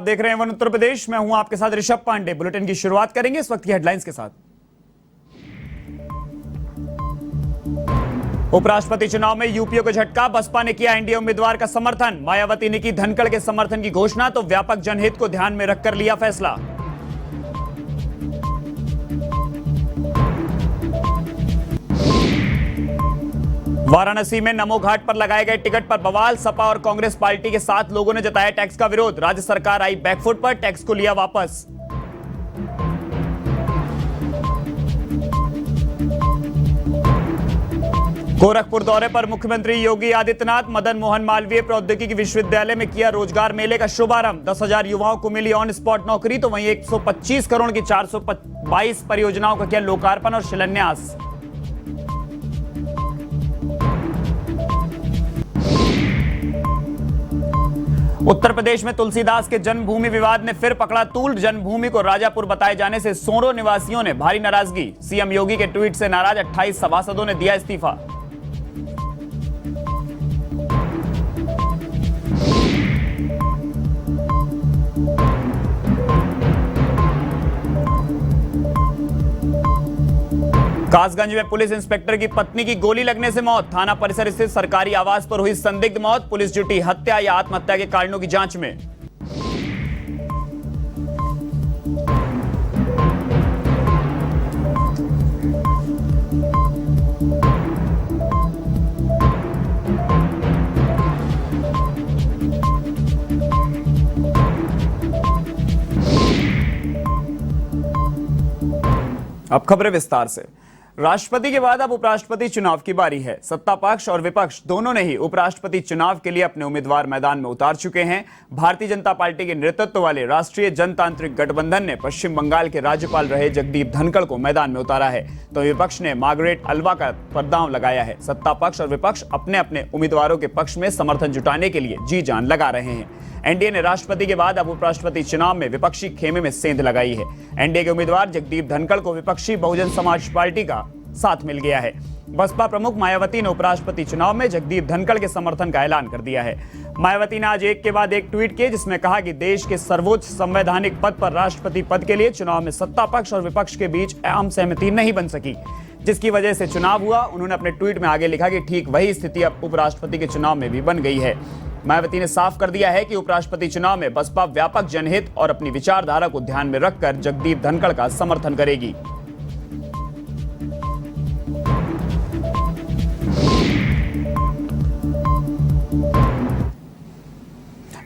देख रहे हैं वन उत्तर प्रदेश। मैं हूं आपके साथ ऋषभ पांडे। बुलेटिन की शुरुआत करेंगे इस वक्त की हेडलाइंस के साथ। उपराष्ट्रपति चुनाव में यूपीओ को झटका, बसपा ने किया एनडीए उम्मीदवार का समर्थन। मायावती ने की धनखड़ के समर्थन की घोषणा, तो व्यापक जनहित को ध्यान में रखकर लिया फैसला। वाराणसी में नमो घाट पर लगाए गए टिकट पर बवाल, सपा और कांग्रेस पार्टी के 7 लोगों ने जताया टैक्स का विरोध। राज्य सरकार आई बैकफुट पर, टैक्स को लिया वापस। गोरखपुर दौरे पर मुख्यमंत्री योगी आदित्यनाथ, मदन मोहन मालवीय प्रौद्योगिकी विश्वविद्यालय में किया रोजगार मेले का शुभारंभ। 10,000 युवाओं को मिली ऑन स्पॉट नौकरी, तो वहीं 125 करोड़ की 422 परियोजनाओं का किया लोकार्पण और शिलान्यास। उत्तर प्रदेश में तुलसीदास के जन्मभूमि विवाद ने फिर पकड़ा तूल। जन्मभूमि को राजापुर बताए जाने से सोरो निवासियों ने भारी नाराजगी। सीएम योगी के ट्वीट से नाराज 28 सभासदों ने दिया इस्तीफा। कासगंज में पुलिस इंस्पेक्टर की पत्नी की गोली लगने से मौत। थाना परिसर स्थित सरकारी आवास पर हुई संदिग्ध मौत। पुलिस जुटी हत्या या आत्महत्या के कारणों की जांच में। अब खबरें विस्तार से। राष्ट्रपति के बाद अब उपराष्ट्रपति चुनाव की बारी है। सत्ता पक्ष और विपक्ष दोनों ने ही उपराष्ट्रपति चुनाव के लिए अपने उम्मीदवार मैदान में उतार चुके हैं। भारतीय जनता पार्टी के नेतृत्व वाले राष्ट्रीय जनतांत्रिक गठबंधन ने पश्चिम बंगाल के राज्यपाल रहे जगदीप धनखड़ को मैदान में उतारा है, तो विपक्ष ने मार्गरेट अल्वा का दांव लगाया है। सत्ता पक्ष और विपक्ष अपने अपने उम्मीदवारों के पक्ष में समर्थन जुटाने के लिए जी जान लगा रहे हैं। एनडीए ने राष्ट्रपति के बाद अब उपराष्ट्रपति चुनाव में विपक्षी खेमे में सेंध लगाई है। एनडीए के उम्मीदवार जगदीप धनखड़ को विपक्षी बहुजन समाज पार्टी का साथ मिल गया है। बसपा प्रमुख मायावती ने उपराष्ट्रपति चुनाव में जगदीप धनखड़ के समर्थन का ऐलान कर दिया है। मायावती ने आज एक के बाद एक ट्वीट किए, जिसमें कहा कि देश के सर्वोच्च संवैधानिक पद पर राष्ट्रपति पद के लिए चुनाव में सत्ता पक्ष और विपक्ष के बीच आम सहमति नहीं बन सकी, जिसकी वजह से चुनाव हुआ। उन्होंने अपने ट्वीट में आगे लिखा कि ठीक वही स्थिति अब उपराष्ट्रपति के चुनाव में भी बन गई है। मायावती ने साफ कर दिया है कि उपराष्ट्रपति चुनाव में बसपा व्यापक जनहित और अपनी विचारधारा को ध्यान में रखकर जगदीप धनखड़ का समर्थन करेगी।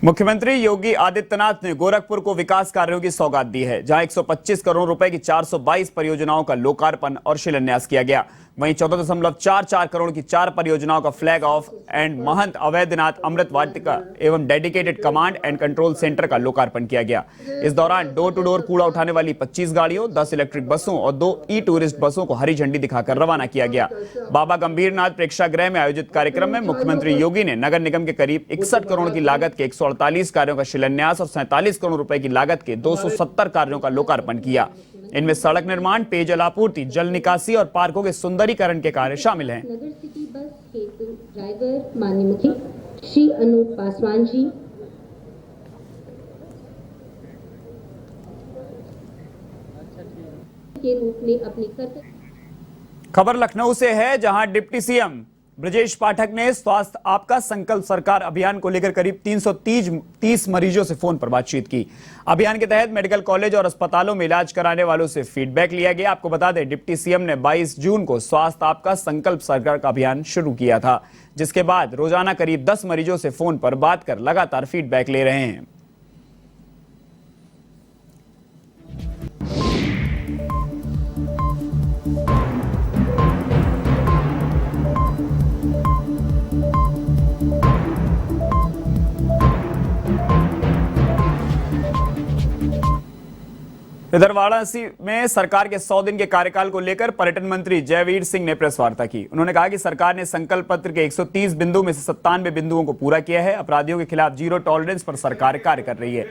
मुख्यमंत्री योगी आदित्यनाथ ने गोरखपुर को विकास कार्यों की सौगात दी है, जहां 125 करोड़ रुपए की 422 परियोजनाओं का लोकार्पण और शिलान्यास किया गया। वहीं 14.44 करोड़ की 4 परियोजनाओं का फ्लैग ऑफ एंड महंत अवैधनाथ अमृत वाटिका एवं dedicated command and control centre का लोकार्पण किया गया। इस दौरान डोर टू डोर कूड़ा उठाने वाली 25 गाड़ियों, 10 इलेक्ट्रिक बसों और 2 ई टूरिस्ट बसों को हरी झंडी दिखाकर रवाना किया गया। बाबा गंभीरनाथ प्रेक्षागृह में आयोजित कार्यक्रम में मुख्यमंत्री योगी ने नगर निगम के करीब 61 करोड़ की लागत के 148 कार्यों का शिलान्यास और 47 करोड़ रुपए की लागत के 270 कार्यों का लोकार्पण किया। इनमें सड़क निर्माण, पेयजल आपूर्ति, जल निकासी और पार्कों के सुंदरीकरण के कार्य शामिल हैं। नगर सिटी बस हेतु ड्राइवर माननीय मुख्य श्री अनूप पासवान जी के रूप में अपनी कर्तव्य। खबर लखनऊ से है, जहां डिप्टी सीएम ब्रजेश पाठक ने स्वास्थ्य आपका संकल्प सरकार अभियान को लेकर करीब 330 मरीजों से फोन पर बातचीत की। अभियान के तहत मेडिकल कॉलेज और अस्पतालों में इलाज कराने वालों से फीडबैक लिया गया। आपको बता दें, डिप्टी सीएम ने 22 जून को स्वास्थ्य आपका संकल्प सरकार का अभियान शुरू किया था, जिसके बाद रोजाना करीब 10 मरीजों से फोन पर बात कर लगातार फीडबैक ले रहे हैं। इधर वाराणसी में सरकार के 100 दिन के कार्यकाल को लेकर पर्यटन मंत्री जयवीर सिंह ने प्रेस वार्ता की। उन्होंने कहा कि सरकार ने संकल्प पत्र के 130 बिंदु में से 97 बिंदुओं को पूरा किया है। अपराधियों के खिलाफ जीरो टॉलरेंस पर सरकार कार्य कर रही है।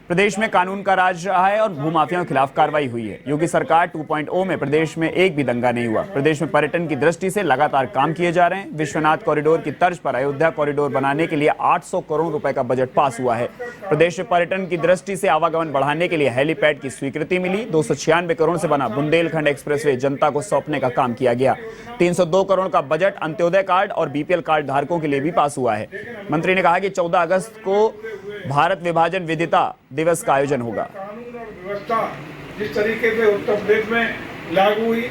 प्रदेश में कानून का राज रहा है और भूमाफियाओं के खिलाफ कार्रवाई हुई है। योगी सरकार 2.0 में प्रदेश में एक भी दंगा नहीं हुआ। प्रदेश में पर्यटन की दृष्टि से लगातार काम किए जा रहे हैं। विश्वनाथ कॉरिडोर की तर्ज पर अयोध्या कॉरिडोर बनाने के लिए 800 करोड़ रुपए का बजट पास हुआ है। प्रदेश में पर्यटन की दृष्टि से आवागमन बढ़ाने के लिए हेलीपैड की स्वीकृति मिली। 296 करोड़ से बना बुंदेलखंड एक्सप्रेसवे जनता को सौंपने का काम किया गया। 302 करोड़ का बजट अंत्योदय कार्ड और बीपीएल कार्ड धारकों के लिए भी पास हुआ है। मंत्री ने कहा कि 14 अगस्त को भारत विभाजन विदिता दिवस का आयोजन होगा। कानून और व्यवस्था जिस तरीके से उत्तर प्रदेश में लागू हुई,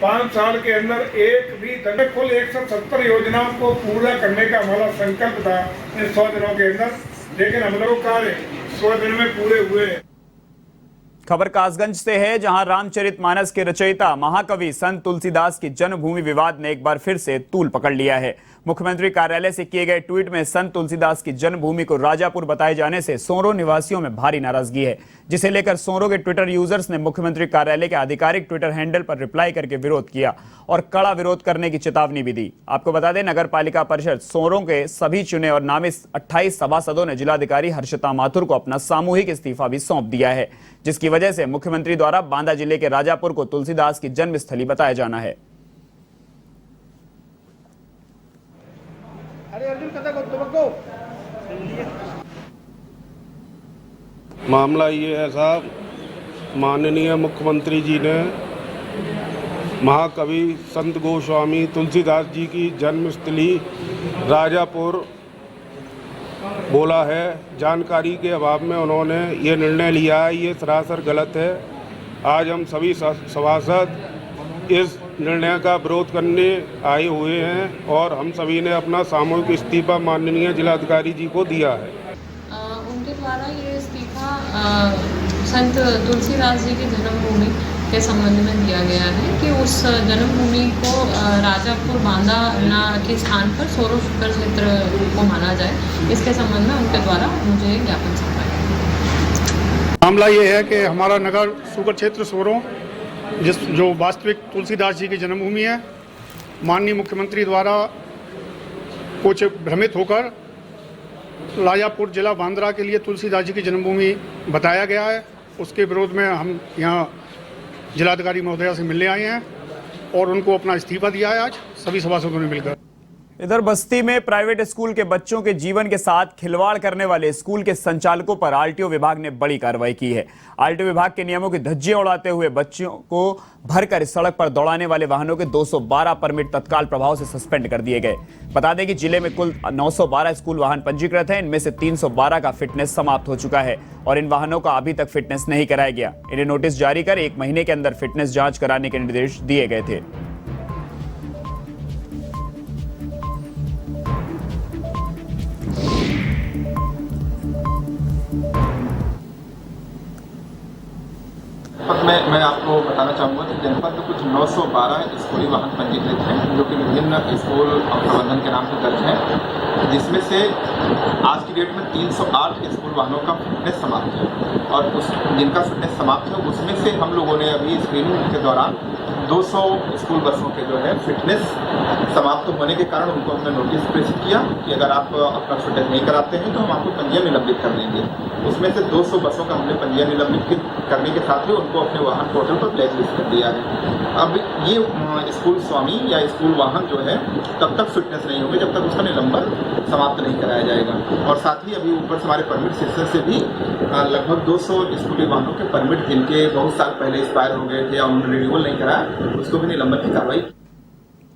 5 साल के अंदर एक भी कुल 170 योजनाओं को पूरा करने का हमारा संकल्प था इन 100 दिनों के अंदर, लेकिन हम लोग कार्य 100 दिन में पूरे हुए। खबर कासगंज से है, जहां रामचरितमानस के रचयिता महाकवि संत तुलसीदास की जन्मभूमि विवाद ने एक बार फिर से तूल पकड़ लिया है। मुख्यमंत्री कार्यालय से किए गए ट्वीट में संत तुलसीदास की जन्मभूमि को राजापुर बताए जाने से सोरो निवासियों में भारी नाराजगी है, जिसे लेकर सोरो के ट्विटर यूजर्स ने मुख्यमंत्री कार्यालय के आधिकारिक ट्विटर हैंडल पर रिप्लाई करके विरोध किया और कड़ा विरोध करने की चेतावनी भी दी। आपको बता दें, नगर पालिका परिषद सोरो के सभी चुने और नामित 28 सभासदों ने जिलाधिकारी हर्षिता माथुर को अपना सामूहिक इस्तीफा भी सौंप दिया है, जिसकी वजह से मुख्यमंत्री द्वारा बांदा जिले के राजापुर को तुलसीदास की जन्मस्थली बताया जाना है। मामला ये है साहब, माननीय मुख्यमंत्री जी ने महाकवि संत गोस्वामी तुलसीदास जी की जन्मस्थली राजापुर बोला है। जानकारी के अभाव में उन्होंने ये निर्णय लिया है, ये सरासर गलत है। आज हम सभी सभासद इस निर्णय का विरोध करने आए हुए हैं और हम सभी ने अपना सामूहिक इस्तीफा माननीय जिलाधिकारी जी को दिया है। उनके द्वारा ये इस्तीफा संत तुलसीदास जी की जन्मभूमि के संबंध में दिया गया है कि उस जन्मभूमि को राजापुर बांदा के स्थान पर सोरो शुक्र क्षेत्र को माना जाए। इसके संबंध में उनके द्वारा मुझे ज्ञापन सौंपा गया। मामला ये है कि हमारा नगर शुक्र क्षेत्र सोरो जो वास्तविक तुलसीदास जी की जन्मभूमि है, माननीय मुख्यमंत्री द्वारा कुछ भ्रमित होकर राजापुर जिला बांद्रा के लिए तुलसीदास जी की जन्मभूमि बताया गया है। उसके विरोध में हम यहाँ जिलाधिकारी महोदया से मिलने आए हैं और उनको अपना इस्तीफा दिया है आज सभी सभासदों ने मिलकर। इधर बस्ती में प्राइवेट स्कूल के बच्चों के जीवन के साथ खिलवाड़ करने वाले स्कूल के संचालकों पर आरटीओ विभाग ने बड़ी कार्रवाई की है। आरटीओ विभाग के नियमों की धज्जियां उड़ाते हुए बच्चों को भरकर सड़क पर दौड़ाने वाले वाहनों के 212 परमिट तत्काल प्रभाव से सस्पेंड कर दिए गए। बता दें कि जिले में कुल 912 स्कूल वाहन पंजीकृत हैं। इनमें से 312 का फिटनेस समाप्त हो चुका है और इन वाहनों का अभी तक फिटनेस नहीं कराया गया। इन्हें नोटिस जारी कर 1 महीने के अंदर फिटनेस जांच कराने के निर्देश दिए गए थे। मैं आपको बताना चाहूँगा कि जनपद में कुछ 912 स्कूली वाहन पंजीकृत हैं, जो कि विभिन्न स्कूल और प्रबंधन के नाम पर दर्ज हैं, जिसमें से आज की डेट में 308 स्कूल वाहनों का फिटनेस समाप्त है और जिनका फिटनेस समाप्त है उसमें से हम लोगों ने अभी स्क्रीनिंग के दौरान 200 स्कूल बसों के जो है फिटनेस समाप्त होने के कारण उनको हमने नोटिस प्रेषित किया कि अगर आप अपना फिटनेस नहीं कराते हैं तो हम आपको पंजीयन निलंबित कर देंगे। उसमें से 200 बसों का हमने पंजीयन निलंबित करने के साथ ही उनको अपने वाहन पोर्टल पर ब्लैक लिस्ट कर दिया है। अब ये स्कूल स्वामी या स्कूल वाहन जो है तब तक फिटनेस नहीं होंगे जब तक उसका निलंबन समाप्त नहीं कराया जाएगा। और साथ ही अभी ऊपर से हमारे परमिट सेक्शन से भी लगभग 200 स्कूली वाहनों के परमिट जिनके बहुत साल पहले एक्सपायर हो गए थे या उन्होंने रिन्यूअल नहीं कराया, उसको भी निलंबन की कार्रवाई।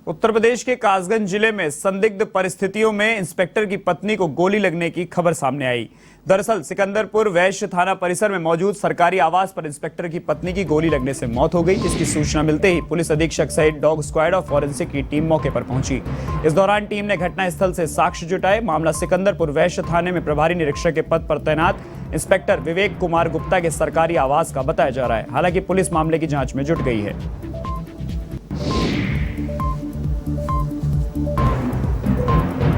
उत्तर प्रदेश के कासगंज जिले में संदिग्ध परिस्थितियों में इंस्पेक्टर की पत्नी को गोली लगने की खबर सामने आई। दरअसल सिकंदरपुर वैश्य थाना परिसर में मौजूद सरकारी आवास पर इंस्पेक्टर की पत्नी की गोली लगने से मौत हो गई, जिसकी सूचना मिलते ही पुलिस अधीक्षक सहित डॉग स्क्वाड और फॉरेंसिक की टीम मौके पर पहुंची। इस दौरान टीम ने घटनास्थल से साक्ष्य जुटाए। मामला सिकंदरपुर वैश्य थाने में प्रभारी निरीक्षक के पद पर तैनात इंस्पेक्टर विवेक कुमार गुप्ता के सरकारी आवास का बताया जा रहा है। हालांकि पुलिस मामले की जांच में जुट गई है।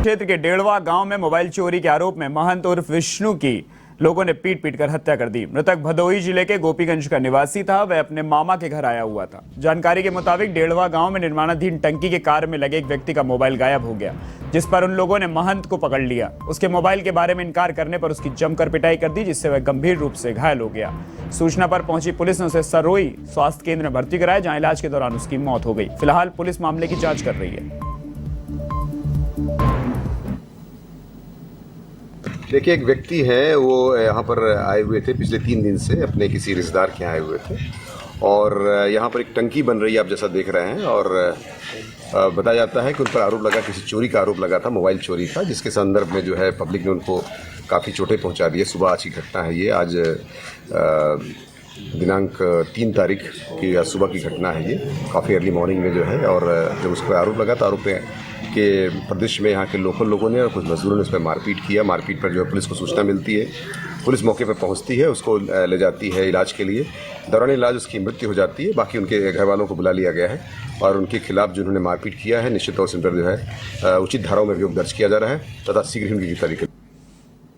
क्षेत्र के डेढ़वा गांव में मोबाइल चोरी के आरोप में महंत उर्फ विष्णु की लोगों ने पीट पीट कर हत्या कर दी। मृतक भदोही जिले के गोपीगंज का निवासी था। वह अपने मामा के घर आया हुआ था। जानकारी के मुताबिक डेढ़वा गांव में निर्माणाधीन टंकी के कार्य में लगे एक व्यक्ति का मोबाइल गायब हो गया, जिस पर उन लोगों ने महंत को पकड़ लिया। उसके मोबाइल के बारे में इनकार करने पर उसकी जमकर पिटाई कर दी, जिससे वह गंभीर रूप से घायल हो गया। सूचना पर पहुंची पुलिस ने उसे सरोई स्वास्थ्य केंद्र में भर्ती कराया, जहां इलाज के दौरान उसकी मौत हो गई। फिलहाल पुलिस मामले की जांच कर रही है। देखिए, एक व्यक्ति है, वो यहाँ पर आए हुए थे पिछले 3 दिन से, अपने किसी रिश्तेदार के यहाँ आए हुए थे और यहाँ पर एक टंकी बन रही है, आप जैसा देख रहे हैं। और बताया जाता है कि उन पर आरोप लगा, किसी चोरी का आरोप लगा था, मोबाइल चोरी का, जिसके संदर्भ में जो है पब्लिक ने उनको काफ़ी चोटें पहुँचा दी है। सुबह आज की घटना है ये, आज दिनांक 3 तारीख की सुबह की घटना है ये, काफ़ी अर्ली मॉर्निंग में जो है। और जब उस पर आरोप लगा तो आरोप के प्रदेश में यहाँ के लोकल लोगों ने और कुछ मजदूरों ने उस पर मारपीट किया। मारपीट पर जो है पुलिस को सूचना मिलती है, पुलिस मौके पर पहुँचती है, उसको ले जाती है इलाज के लिए। दौरान इलाज उसकी मृत्यु हो जाती है। बाकी उनके घर वालों को बुला लिया गया है और उनके खिलाफ जो उन्होंने मारपीट किया है, निश्चित तौर से उन पर जो है उचित धाराओं में अभियोग दर्ज किया जा रहा है तथा शीघ्र ही उनकी गिरफ्तारी की।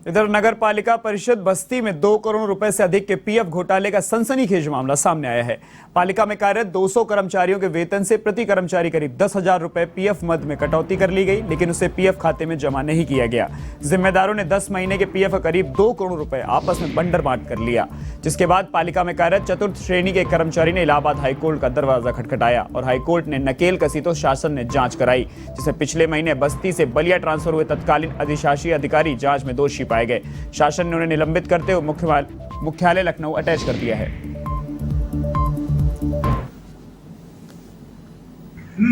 इधर नगर पालिका परिषद बस्ती में 2 करोड़ रुपए से अधिक के पीएफ घोटाले का सनसनीखेज मामला सामने आया है। पालिका में कार्यरत 200 कर्मचारियों के वेतन से प्रति कर्मचारी करीब 10,000 रुपए पीएफ मद में कटौती कर ली गई, लेकिन उसे पीएफ खाते में जमा नहीं किया गया। जिम्मेदारों ने 10 महीने के पीएफ का करीब 2 करोड़ रुपए आपस में बंडर बांट कर लिया, जिसके बाद पालिका में कार्यरत 4th श्रेणी के एक कर्मचारी ने इलाहाबाद हाईकोर्ट का दरवाजा खटखटाया और हाईकोर्ट ने नकेल कसी तो शासन ने जांच कराई, जिसमें पिछले महीने बस्ती से बलिया ट्रांसफर हुए तत्कालीन अधिशासी अधिकारी जांच में दोषी पाए गए। शासन ने उन्हें निलंबित करते हुए मुख्यालय लखनऊ अटैच कर दिया है।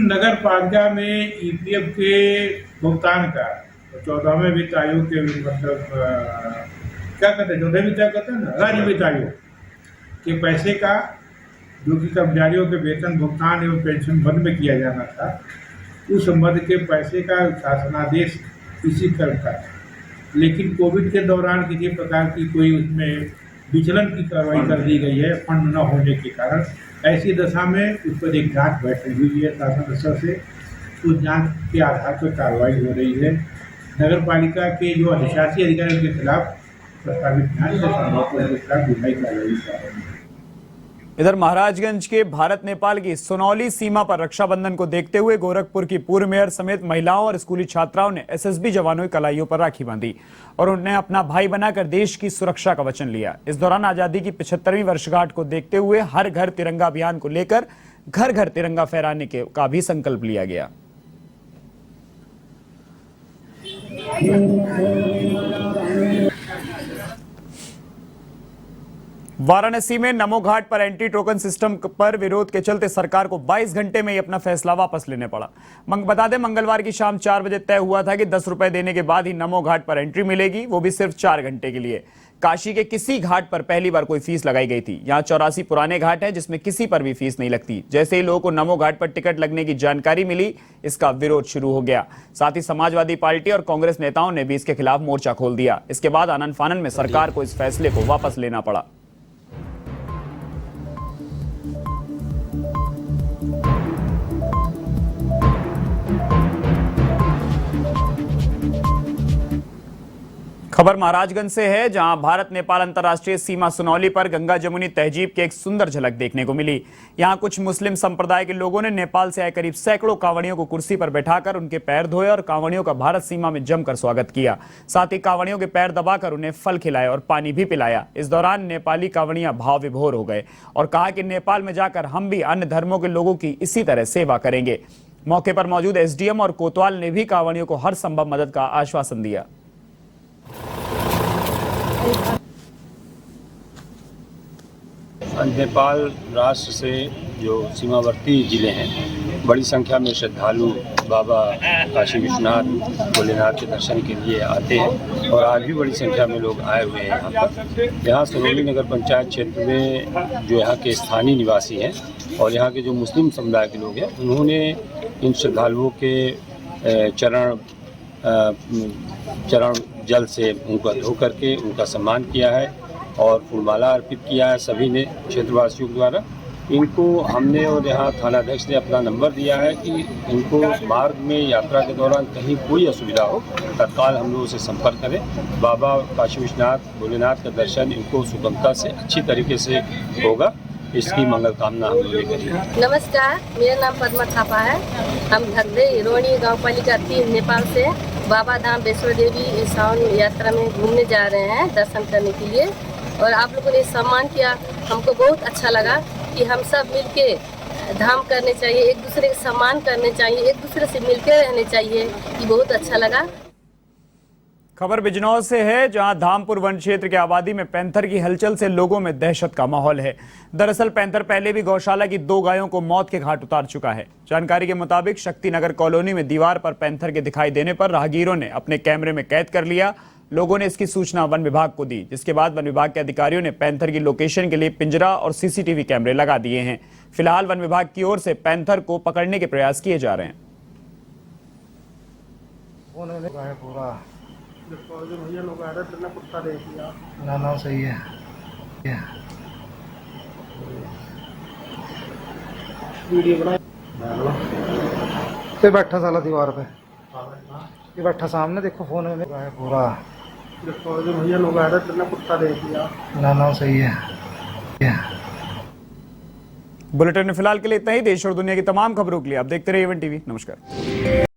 नगर पालिका में ईपीएफ के भुगतान का 14वें वित्त आयोग के मतलब क्या कहते हैं, 14वें वित्त आयोग कहते हैं ना, राज्य वित्त आयोग के पैसे का जो कि कर्मचारियों के वेतन भुगतान एवं पेंशन मद में किया जाना था, उस मद के पैसे का शासनादेश इसी कर्म का था। लेकिन कोविड के दौरान किसी प्रकार की कोई उसमें विचलन की कार्रवाई कर दी गई है फंड न होने के कारण। ऐसी दशा में उस पर एक जांच बैठी हुई है शासन स्तर से। उस जांच के आधार पर कार्रवाई हो रही है। नगर पालिका के जो अधिशासी अधिकारियों के खिलाफ प्रस्तावित जांच के संभव के खिलाफ विधायी कार्रवाई कर रही है। इधर महाराजगंज के भारत नेपाल की सुनौली सीमा पर रक्षाबंधन को देखते हुए गोरखपुर की पूर्व मेयर समेत महिलाओं और स्कूली छात्राओं ने एसएसबी जवानों की कलाइयों पर राखी बांधी और उन्हें अपना भाई बनाकर देश की सुरक्षा का वचन लिया। इस दौरान आजादी की 75वीं वर्षगांठ को देखते हुए हर घर तिरंगा अभियान को लेकर घर घर तिरंगा फहराने का भी संकल्प लिया गया। वाराणसी में नमो घाट पर एंटी टोकन सिस्टम पर विरोध के चलते सरकार को 22 घंटे में ही अपना फैसला वापस लेने पड़ा। बता दें, मंगलवार की शाम 4 बजे तय हुआ था कि 10 रुपए देने के बाद ही नमो घाट पर एंट्री मिलेगी, वो भी सिर्फ 4 घंटे के लिए। काशी के किसी घाट पर पहली बार कोई फीस लगाई गई थी। यहाँ 84 पुराने घाट हैं जिसमें किसी पर भी फीस नहीं लगती। जैसे ही लोगों को नमो घाट पर टिकट लगने की जानकारी मिली, इसका विरोध शुरू हो गया। साथ ही समाजवादी पार्टी और कांग्रेस नेताओं ने भी इसके खिलाफ मोर्चा खोल दिया। इसके बाद आनन फानन में सरकार को इस फैसले को वापस लेना पड़ा। खबर महाराजगंज से है, जहां भारत नेपाल अंतर्राष्ट्रीय सीमा सुनौली पर गंगा जमुनी तहजीब की एक सुंदर झलक देखने को मिली। यहां कुछ मुस्लिम संप्रदाय के लोगों ने नेपाल से आए करीब सैकड़ों कांवड़ियों को कुर्सी पर बैठाकर उनके पैर धोए और कांवड़ियों का भारत सीमा में जमकर स्वागत किया। साथ ही कांवड़ियों के पैर दबाकर उन्हें फल खिलाए और पानी भी पिलाया। इस दौरान नेपाली कांवड़ियां भाव विभोर हो गए और कहा कि नेपाल में जाकर हम भी अन्य धर्मों के लोगों की इसी तरह सेवा करेंगे। मौके पर मौजूद एसडीएम और कोतवाल ने भी कांवड़ियों को हर संभव मदद का आश्वासन दिया। नेपाल राष्ट्र से जो सीमावर्ती ज़िले हैं, बड़ी संख्या में श्रद्धालु बाबा काशी विश्वनाथ भोलेनाथ के दर्शन के लिए आते हैं और आज भी बड़ी संख्या में लोग आए हुए हैं यहाँ पर। यहाँ सुनौली नगर पंचायत क्षेत्र में जो यहाँ के स्थानीय निवासी हैं और यहाँ के जो मुस्लिम समुदाय के लोग हैं, उन्होंने इन श्रद्धालुओं के चरण जल से उनका धो करके उनका सम्मान किया है और फूलमाला अर्पित किया है सभी ने क्षेत्रवासियों द्वारा। इनको हमने और यहाँ थानाध्यक्ष ने अपना नंबर दिया है कि इनको मार्ग में यात्रा के दौरान कहीं कोई असुविधा हो तत्काल हम लोग से संपर्क करें। बाबा काशी विश्वनाथ भोलेनाथ का दर्शन इनको सुगमता से अच्छी तरीके से होगा, इसकी मंगल कामना हम लोग लेकर हैं। नमस्कार, मेरा नाम पद्मा थापा है। हम धगदे हिरोनी गाँव पालिका 3 नेपाल से बाबा धाम वैष्णो देवी सावन यात्रा में घूमने जा रहे हैं दर्शन करने के लिए। और आप लोगों ने सम्मान किया, हमको बहुत अच्छा लगा कि हम सब मिलके धाम करने चाहिए, एक दूसरे का सम्मान करने चाहिए, एक दूसरे से मिलके रहने चाहिए। ये बहुत अच्छा लगा। खबर बिजनौर से है, जहां धामपुर वन क्षेत्र की आबादी में पैंथर की हलचल से लोगों में दहशत का माहौल है। दरअसल पैंथर पहले भी गौशाला की 2 गायों को मौत के घाट उतार चुका है। जानकारी के मुताबिक शक्तिनगर कॉलोनी में दीवार पर पैंथर के दिखाई देने पर राहगीरों ने अपने कैमरे में कैद कर लिया। लोगों ने इसकी सूचना वन विभाग को दी, जिसके बाद वन विभाग के अधिकारियों ने पैंथर की लोकेशन के लिए पिंजरा और सीसीटीवी कैमरे लगा दिए हैं। फिलहाल वन विभाग की ओर से पैंथर को पकड़ने के प्रयास किए जा रहे हैं। भैया लोग आ रहे थे, कुत्ता देख लिया ना सही है। वीडियो बना पे बैठा साला दीवार पे, ये बैठा सामने देखो फोन में पूरा। देखो जो भैया लोग आ रहे थे, कुत्ता देख लिया ना सही है। बुलेटिन में फिलहाल के लिए इतना ही। देश और दुनिया की तमाम खबरों के लिए आप देखते रहिए वन टीवी। नमस्कार।